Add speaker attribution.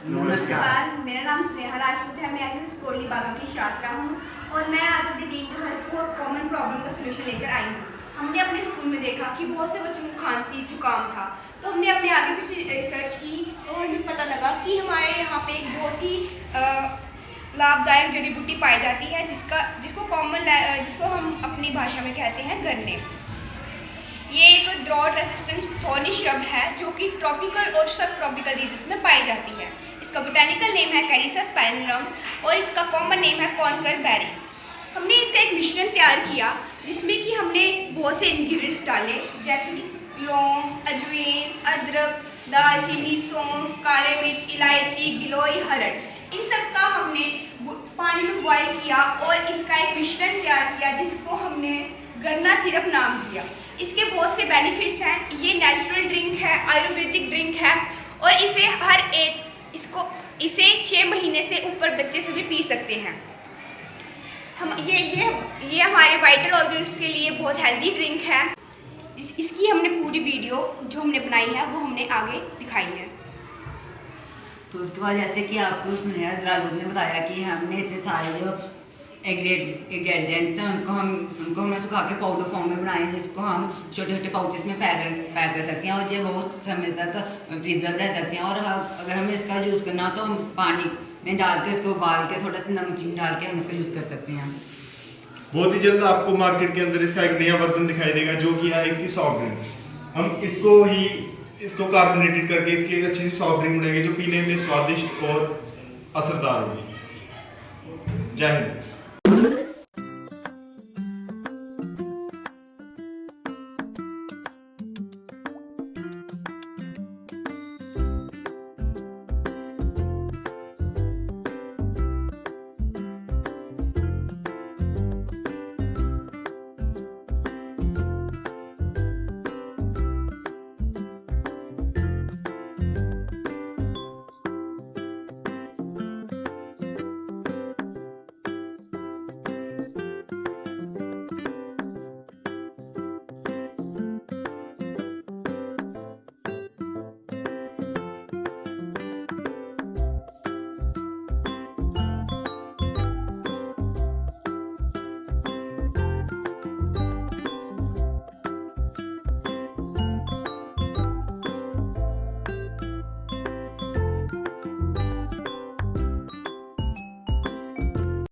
Speaker 1: नमस्कार, मेरा नाम स्नेहा राजपूत है। मैं एसएस कोहली बागा की छात्रा हूँ और मैं आज अपने टीम के साथ बहुत कॉमन प्रॉब्लम का सोल्यूशन लेकर आई हूँ। हमने अपने स्कूल में देखा कि बहुत से बच्चों को खांसी जुकाम था, तो हमने अपने आगे पीछे रिसर्च की तो हमें पता लगा कि हमारे यहाँ पे एक बहुत ही लाभदायक जड़ी बूटी पाई जाती है जिसको हम अपनी भाषा में कहते हैं गन्ने। ये एक ड्रॉट रेसिस्टेंट थॉर्नी श्रब है जो कि ट्रॉपिकल और सब ट्रॉपिकल रीजन्स में पाई जाती है। इसका बोटैनिकल नेम है कैरिसस पैनिनम और इसका कॉमन नेम है कॉनकर बेरी। हमने इसका एक मिश्रण तैयार किया जिसमें कि हमने बहुत से इंग्रेडिएंट्स डाले, जैसे कि लौंग, अजवाइन, अदरक, दालचीनी, सौंफ, काले मिर्च, इलायची, गिलोय, हरड़। इन सब का हमने पानी में बॉयल किया और इसका एक मिश्रण तैयार किया जिसको हमने गन्ना सिरप नाम दिया। इसके बहुत से बेनिफिट्स हैं। ये नेचुरल ड्रिंक है, आयुर्वेदिक ड्रिंक है और इसे 6 महीने से ऊपर बच्चे से भी पी सकते हैं। ये हमारे वाइटल ऑर्गन्स के लिए बहुत हेल्दी ड्रिंक है। इसकी हमने पूरी वीडियो जो हमने बनाई है वो हमने आगे दिखाई है।
Speaker 2: तो उसके बाद जैसे कि आपको सुनिया राजपूत ने बताया कि हमने इतने सारे जो इंग्रेडिएंट्स हैं उनको हमने सुखा के पाउडर फॉर्म में बनाए हैं जिसको हम छोटे छोटे पाउचेस में पैक कर सकते हैं और ये बहुत समय तक प्रिजर्व रह सकते हैं। और अगर हमें इसका यूज़ करना हो तो हम पानी में डाल के इसको उबाल के थोड़ा सा नमक चीनी डाल के हम इसका यूज़ कर सकते हैं।
Speaker 3: बहुत ही जल्द आपको मार्केट के अंदर इसका एक नया वर्जन दिखाई देगा जो कि है इसकी सॉफ्ट ड्रिंक। हम इसको कार्बोनेटेड करके इसकी एक अच्छी सी सॉफ्ट ड्रिंक बनाएंगे जो पीने में स्वादिष्ट और असरदार होगी। जय हिंद।